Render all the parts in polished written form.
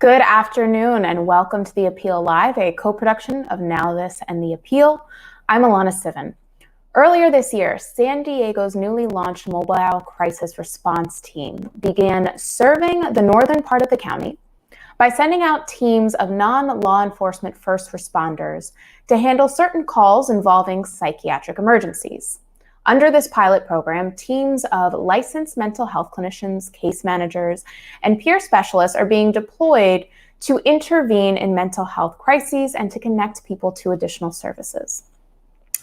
Good afternoon and welcome to The Appeal Live, a co-production of Now This and The Appeal. I'm Alana Sivan. Earlier this year, San Diego's newly launched Mobile Crisis Response Team began serving the northern part of the county by sending out teams of non-law enforcement first responders to handle certain calls involving psychiatric emergencies. Under this pilot program, teams of licensed mental health clinicians, case managers, and peer specialists are being deployed to intervene in mental health crises and to connect people to additional services.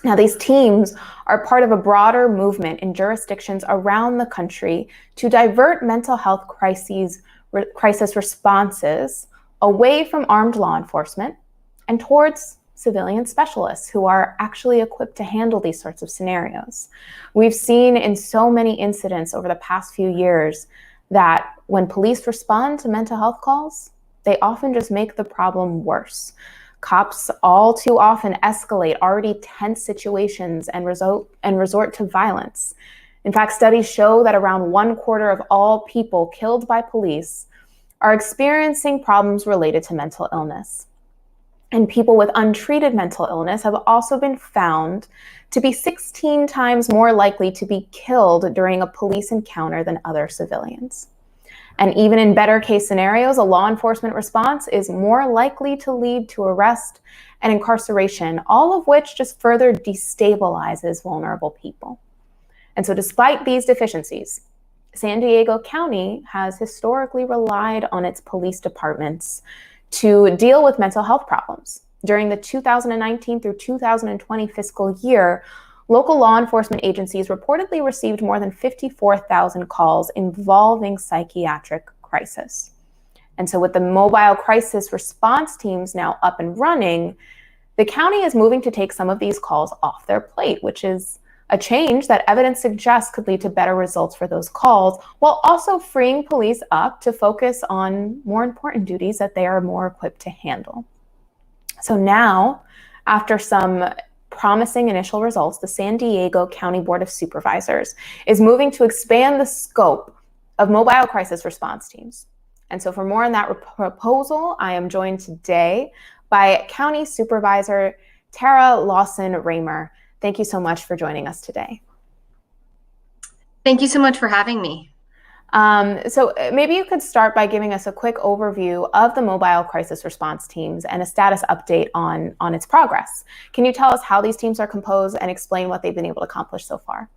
Now, these teams are part of a broader movement in jurisdictions around the country to divert mental health crisis responses away from armed law enforcement and towards civilian specialists who are actually equipped to handle these sorts of scenarios. We've seen in so many incidents over the past few years that when police respond to mental health calls, they often just make the problem worse. Cops all too often escalate already tense situations and resort to violence. In fact, studies show that around 1/4 of all people killed by police are experiencing problems related to mental illness. And people with untreated mental illness have also been found to be 16 times more likely to be killed during a police encounter than other civilians. And even in better case scenarios, a law enforcement response is more likely to lead to arrest and incarceration, all of which just further destabilizes vulnerable people. And so despite these deficiencies, San Diego County has historically relied on its police departments to deal with mental health problems. During the 2019 through 2020 fiscal year, local law enforcement agencies reportedly received more than 54,000 calls involving psychiatric crisis. And so with the mobile crisis response teams now up and running, the county is moving to take some of these calls off their plate, which is a change that evidence suggests could lead to better results for those calls, while also freeing police up to focus on more important duties that they are more equipped to handle. So now, after some promising initial results, the San Diego County Board of Supervisors is moving to expand the scope of mobile crisis response teams. And so for more on that proposal, I am joined today by County Supervisor Tara Lawson-Raymer. Thank you so much for joining us today. Thank you so much for having me. So maybe you could start by giving us a quick overview of the mobile crisis response teams and a status update on its progress. Can you tell us how these teams are composed and explain what they've been able to accomplish so far?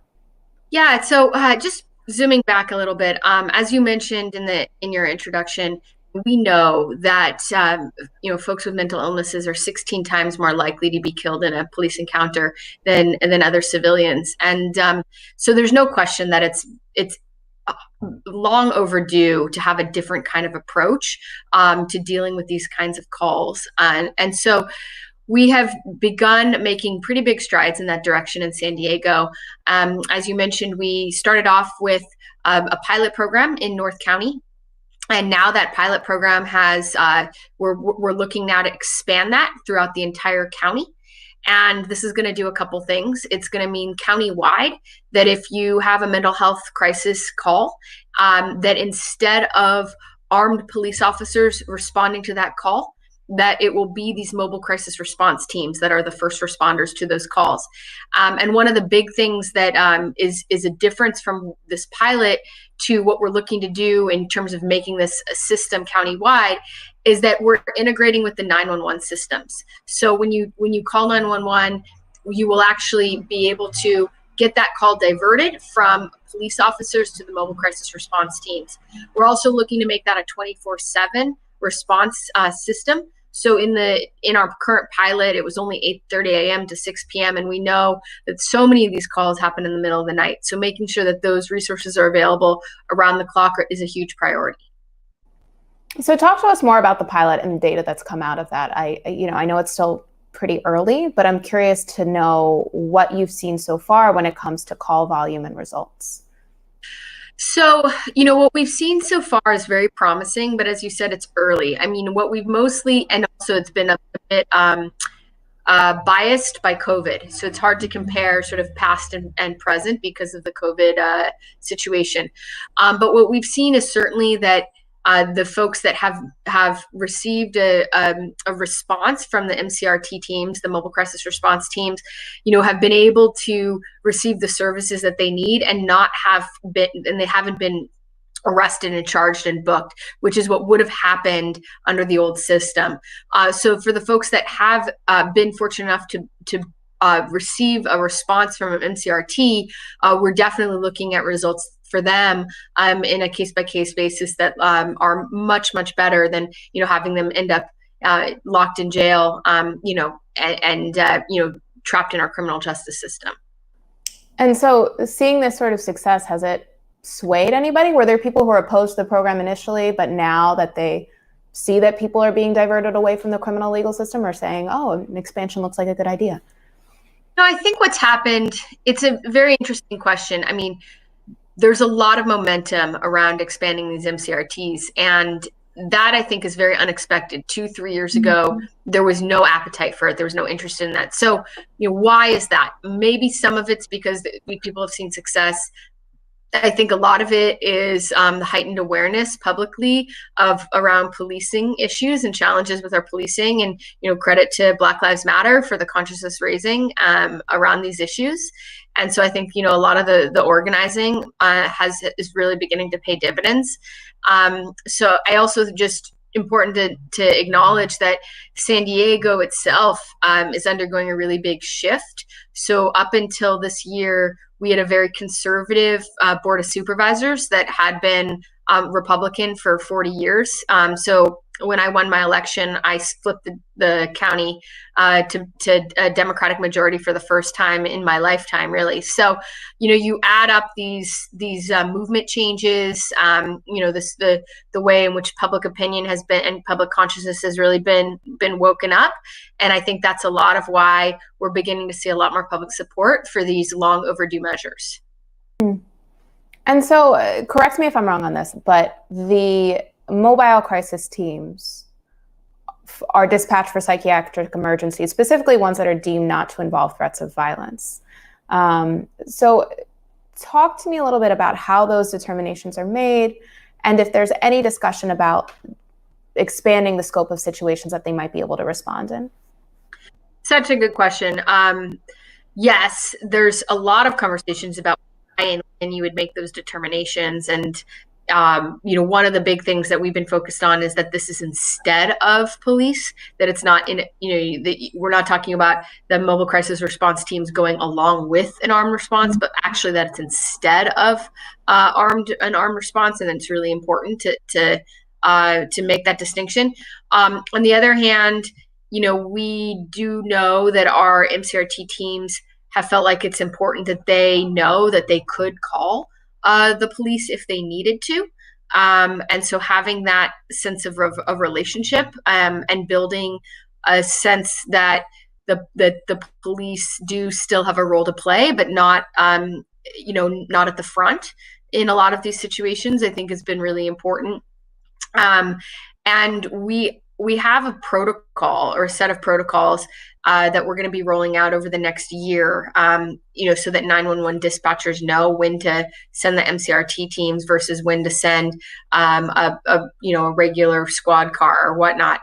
Yeah, so just zooming back a little bit, as you mentioned in your introduction, we know that folks with mental illnesses are 16 times more likely to be killed in a police encounter than other civilians, and so there's no question that it's long overdue to have a different kind of approach to dealing with these kinds of calls, and so we have begun making pretty big strides in that direction in San Diego. As you mentioned, we started off with a pilot program in North County. And now that pilot program has, we're looking now to expand that throughout the entire county. And this is going to do a couple things. It's going to mean countywide that if you have a mental health crisis call, that instead of armed police officers responding to that call, that it will be these mobile crisis response teams that are the first responders to those calls. And one of the big things that is a difference from this pilot to what we're looking to do in terms of making this a system countywide is that we're integrating with the 911 systems. So when you call 911, you will actually be able to get that call diverted from police officers to the mobile crisis response teams. We're also looking to make that a 24/7 response system. So in our current pilot, it was only 8:30 a.m. to 6 p.m. And we know that so many of these calls happen in the middle of the night. So making sure that those resources are available around the clock is a huge priority. So talk to us more about the pilot and the data that's come out of that. I know it's still pretty early, but I'm curious to know what you've seen so far when it comes to call volume and results. So, what we've seen so far is very promising, but as you said, it's early. I mean, what we've mostly, and also it's been a bit biased by COVID. So it's hard to compare sort of past and present because of the COVID situation. But what we've seen is certainly that the folks that have received a response from the MCRT teams, the mobile crisis response teams, have been able to receive the services that they need and they haven't been arrested and charged and booked, which is what would have happened under the old system. So for the folks that have been fortunate enough to receive a response from an MCRT, we're definitely looking at results for them in a case-by-case basis that are much, much better than having them end up locked in jail, and trapped in our criminal justice system. And so, seeing this sort of success, has it swayed anybody? Were there people who were opposed to the program initially, but now that they see that people are being diverted away from the criminal legal system, are saying, "Oh, an expansion looks like a good idea"? No, I think what's happened, it's a very interesting question. I mean, there's a lot of momentum around expanding these MCRTs, and that I think is very unexpected. 2-3 years ago, there was no appetite for it. There was no interest in that. So, why is that? Maybe some of it's because people have seen success. I think a lot of it is the heightened awareness publicly around policing issues and challenges with our policing, and credit to Black Lives Matter for the consciousness raising around these issues. And so I think a lot of the organizing is really beginning to pay dividends. So I also just important to acknowledge that San Diego itself is undergoing a really big shift. So up until this year, we had a very conservative board of supervisors that had been Republican for 40 years. So when I won my election, I flipped the county to a Democratic majority for the first time in my lifetime, really. So, you add up these movement changes, the way in which public opinion has been and public consciousness has really been woken up, and I think that's a lot of why we're beginning to see a lot more public support for these long overdue measures. And so, correct me if I'm wrong on this, but the mobile crisis teams are dispatched for psychiatric emergencies, specifically ones that are deemed not to involve threats of violence. So talk to me a little bit about how those determinations are made, and if there's any discussion about expanding the scope of situations that they might be able to respond in. Such a good question. Yes, there's a lot of conversations about why and when you would make those determinations. And one of the big things that we've been focused on is that this is instead of police, that it's not we're not talking about the mobile crisis response teams going along with an armed response, but actually that it's instead of an armed response. And it's really important to make that distinction. On the other hand, we do know that our MCRT teams have felt like it's important that they know that they could call the police if they needed to. And so having that sense of relationship and building a sense that the police do still have a role to play, but not not at the front in a lot of these situations, I think has been really important. And we have a protocol or a set of protocols that we're going to be rolling out over the next year, so that 911 dispatchers know when to send the MCRT teams versus when to send a regular squad car or whatnot.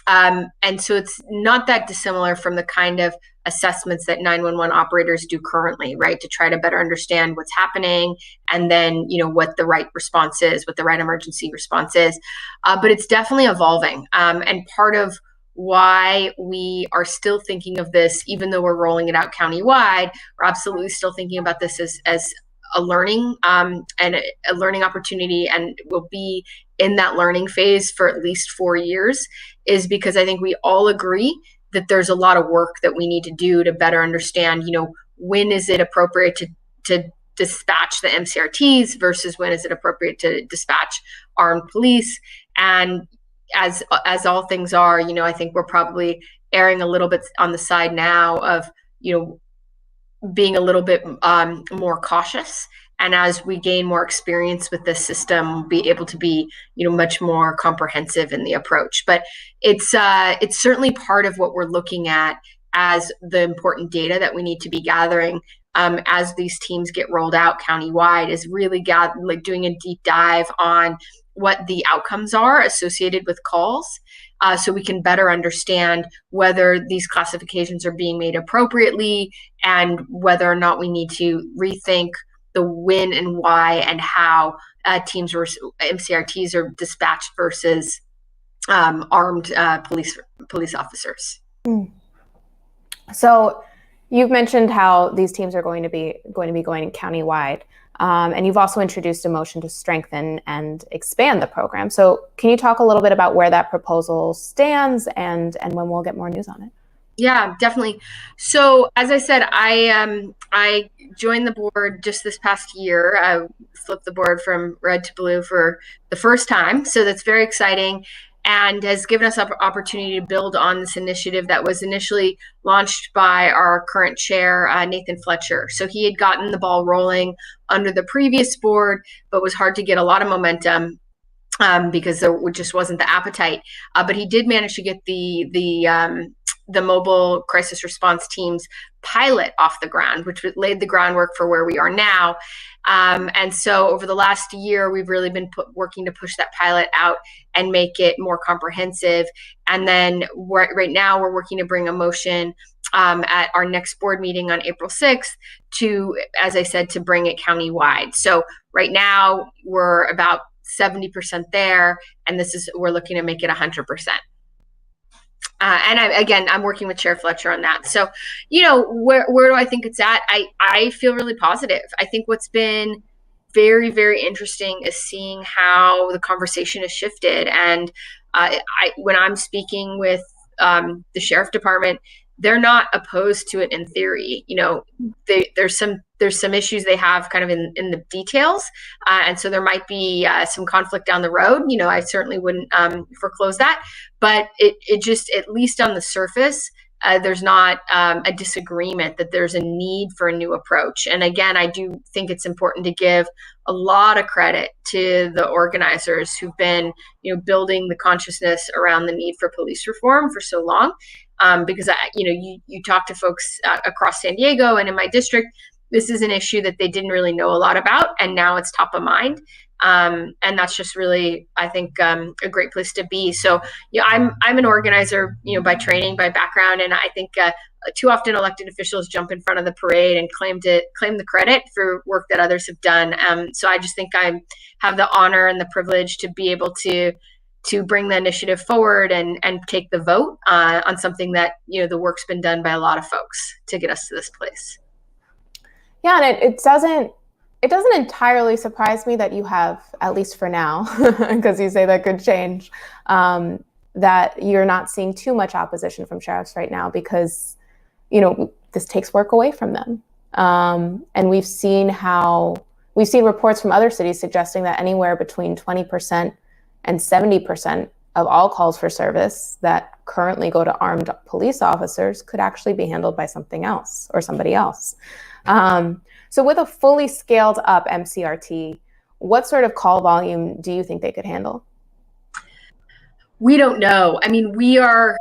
And so it's not that dissimilar from the kind of assessments that 911 operators do currently, right? To try to better understand what's happening and then, what the right response is, what the right emergency response is. But it's definitely evolving. And part of why we are still thinking of this, even though we're rolling it out countywide, we're absolutely still thinking about this as a learning and a learning opportunity, and will be in that learning phase for at least 4 years, is because I think we all agree that there's a lot of work that we need to do to better understand, when is it appropriate to dispatch the MCRTs versus when is it appropriate to dispatch armed police. And as all things are, I think we're probably erring a little bit on the side now of, being a little bit more cautious. And as we gain more experience with this system, we'll be able to be, much more comprehensive in the approach. But it's certainly part of what we're looking at as the important data that we need to be gathering as these teams get rolled out countywide, is really doing a deep dive on what the outcomes are associated with calls, so we can better understand whether these classifications are being made appropriately and whether or not we need to rethink the when and why and how teams or MCRTs are dispatched versus armed police officers. So you've mentioned how these teams are going to be going countywide. And you've also introduced a motion to strengthen and expand the program. So can you talk a little bit about where that proposal stands and when we'll get more news on it? Yeah, definitely. So as I said, I joined the board just this past year. I flipped the board from red to blue for the first time. So that's very exciting and has given us an opportunity to build on this initiative that was initially launched by our current chair, Nathan Fletcher. So he had gotten the ball rolling under the previous board, but was hard to get a lot of momentum because there just wasn't the appetite. But he did manage to get the mobile crisis response teams pilot off the ground, which laid the groundwork for where we are now. And so over the last year, we've really been working to push that pilot out and make it more comprehensive. And then right now we're working to bring a motion at our next board meeting on April 6th to, as I said, to bring it countywide. So right now we're about 70% there, and we're looking to make it 100%. And I'm working with Chair Fletcher on that. So, where do I think it's at? I feel really positive. I think what's been very, very interesting is seeing how the conversation has shifted. And when I'm speaking with the sheriff department, they're not opposed to it in theory. There's some issues they have kind of in the details, and so there might be some conflict down the road. I certainly wouldn't foreclose that, but it just, at least on the surface, there's not a disagreement that there's a need for a new approach. And again, I do think it's important to give a lot of credit to the organizers who've been, building the consciousness around the need for police reform for so long. Because you talk to folks across San Diego and in my district, this is an issue that they didn't really know a lot about, and now it's top of mind. And that's just really, I think, a great place to be. So, I'm an organizer, by training, by background, and I think too often elected officials jump in front of the parade and claim the credit for work that others have done. So I just think I have the honor and the privilege to be able to bring the initiative forward and take the vote on something that, the work's been done by a lot of folks to get us to this place. Yeah, and it doesn't entirely surprise me that you have, at least for now, because you say that could change, that you're not seeing too much opposition from sheriffs right now because, this takes work away from them. And we've seen reports from other cities suggesting that anywhere between 20% and 70% of all calls for service that currently go to armed police officers could actually be handled by something else or somebody else. So with a fully scaled up MCRT, what sort of call volume do you think they could handle? We don't know. I mean, our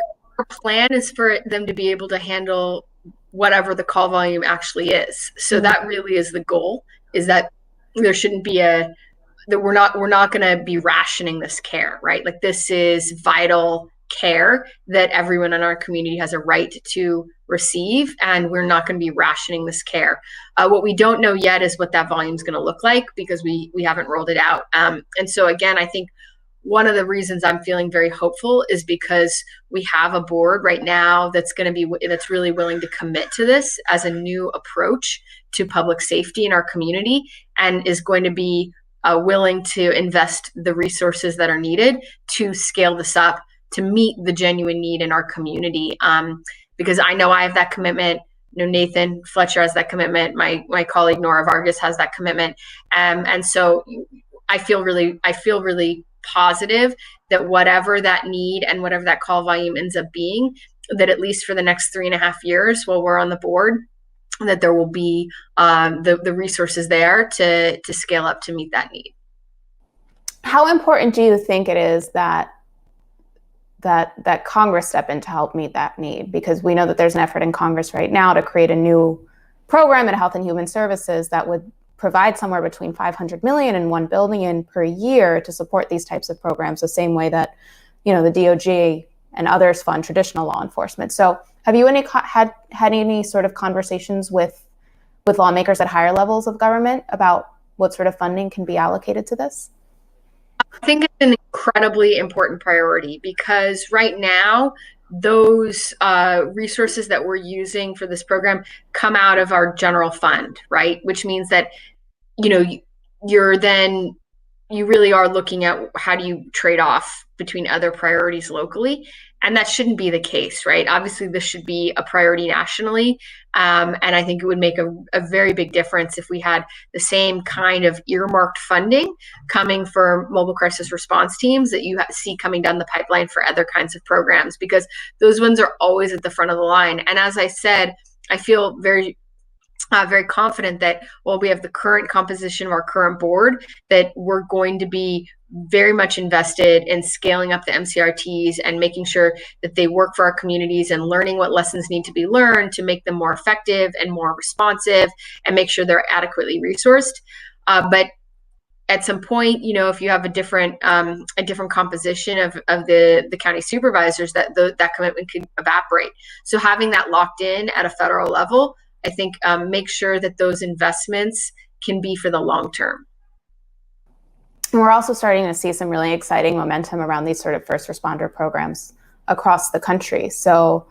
plan is for them to be able to handle whatever the call volume actually is. So that really is the goal, is that there shouldn't be that we're not going to be rationing this care, right? Like, this is vital care that everyone in our community has a right to receive, and we're not going to be rationing this care. What we don't know yet is what that volume is going to look like, because we haven't rolled it out. And so again, I think one of the reasons I'm feeling very hopeful is because we have a board right now that's really willing to commit to this as a new approach to public safety in our community, and is going to be willing to invest the resources that are needed to scale this up to meet the genuine need in our community. Because I know I have that commitment. Nathan Fletcher has that commitment. My colleague Nora Vargas has that commitment. And so I feel really positive that whatever that need and whatever that call volume ends up being, that at least for the next 3.5 years while we're on the board, that there will be the resources there to scale up to meet that need. How important do you think it is that Congress step in to help meet that need? Because we know that there's an effort in Congress right now to create a new program at Health and Human Services that would provide somewhere between 500 million and 1 billion per year to support these types of programs, the same way that, the DOJ and others fund traditional law enforcement. So have you had any sort of conversations with lawmakers at higher levels of government about what sort of funding can be allocated to this? I think it's an incredibly important priority, because right now, those resources that we're using for this program come out of our general fund, right? Which means that, you really are looking at how do you trade off between other priorities locally. And that shouldn't be the case, right? Obviously, this should be a priority nationally. And I think it would make a very big difference if we had the same kind of earmarked funding coming for mobile crisis response teams that you see coming down the pipeline for other kinds of programs, because those ones are always at the front of the line. And as I said, I feel very confident that while we have the current composition of our current board, that we're going to be very much invested in scaling up the MCRTs and making sure that they work for our communities and learning what lessons need to be learned to make them more effective and more responsive and make sure they're adequately resourced. But at some point, if you have a different composition of the county supervisors, that commitment could evaporate. So having that locked in at a federal level, I think make sure that those investments can be for the long term. And we're also starting to see some really exciting momentum around these sort of first responder programs across the country. So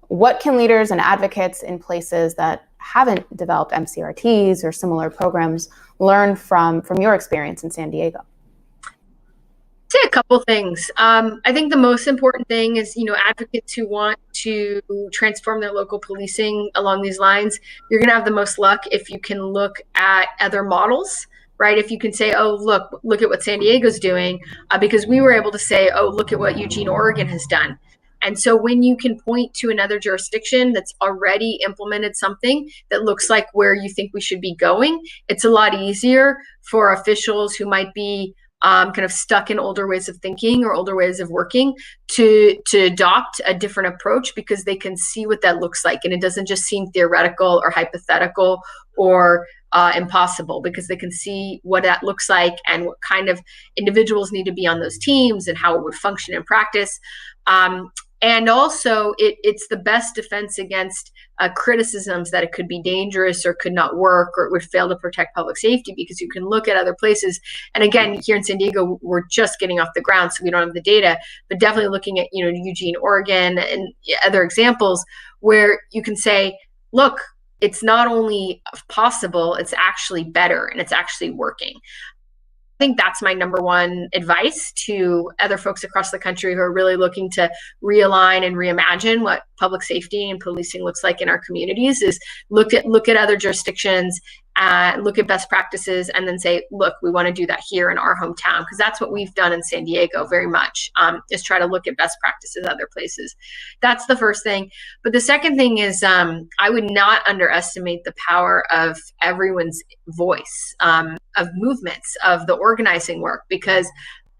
what can leaders and advocates in places that haven't developed MCRTs or similar programs learn from your experience in San Diego? Say a couple things. I think the most important thing is, advocates who want to transform their local policing along these lines, you're going to have the most luck if you can look at other models, right? If you can say, oh, look at what San Diego's doing, because we were able to say, oh, look at what Eugene, Oregon has done. And so when you can point to another jurisdiction that's already implemented something that looks like where you think we should be going, it's a lot easier for officials who might be kind of stuck in older ways of thinking or older ways of working to adopt a different approach, because they can see what that looks like. And it doesn't just seem theoretical or hypothetical or impossible, because they can see what that looks like and what kind of individuals need to be on those teams and how it would function in practice. And also, it's the best defense against criticisms that it could be dangerous or could not work or it would fail to protect public safety, because you can look at other places. And again, here in San Diego, we're just getting off the ground, so we don't have the data, but definitely looking at, Eugene, Oregon and other examples where you can say, look, it's not only possible, it's actually better and it's actually working. I think that's my number one advice to other folks across the country who are really looking to realign and reimagine what public safety and policing looks like in our communities, is look at other jurisdictions, look at best practices, and then say, look, we want to do that here in our hometown, because that's what we've done in San Diego very much, is try to look at best practices other places. That's the first thing. But the second thing is, I would not underestimate the power of everyone's voice, of movements, of the organizing work, because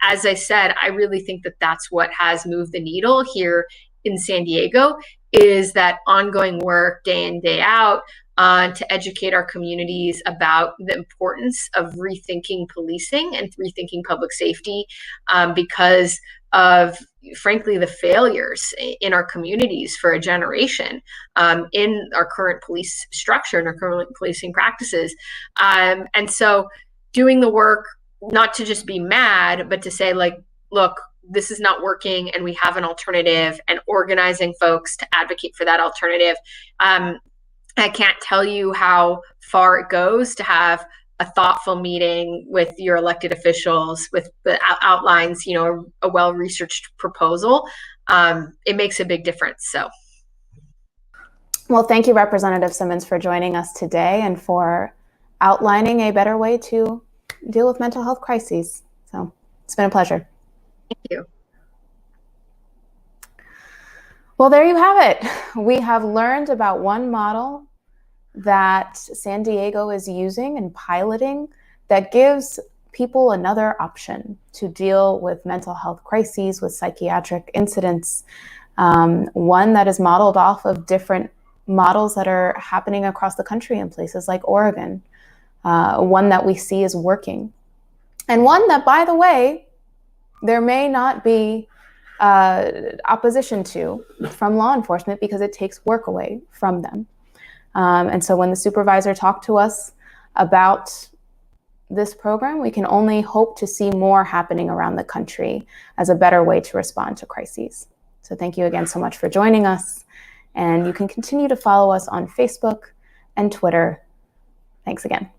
as I said, I really think that that's what has moved the needle here in San Diego, is that ongoing work day in, day out, to educate our communities about the importance of rethinking policing and rethinking public safety, because of, frankly, the failures in our communities for a generation, in our current police structure and our current policing practices. And so doing the work, not to just be mad, but to say, like, look, this is not working and we have an alternative, and organizing folks to advocate for that alternative. I can't tell you how far it goes to have a thoughtful meeting with your elected officials with the outlines, a well-researched proposal. It makes a big difference. So. Well, thank you, Representative Simmons, for joining us today and for outlining a better way to deal with mental health crises. So it's been a pleasure. Thank you. Well, there you have it. We have learned about one model that San Diego is using and piloting that gives people another option to deal with mental health crises, with psychiatric incidents, one that is modeled off of different models that are happening across the country in places like Oregon. one that we see is working, and one that, by the way, there may not be opposition to from law enforcement because it takes work away from them. And so when the supervisor talked to us about this program, we can only hope to see more happening around the country as a better way to respond to crises. So thank you again so much for joining us. And you can continue to follow us on Facebook and Twitter. Thanks again.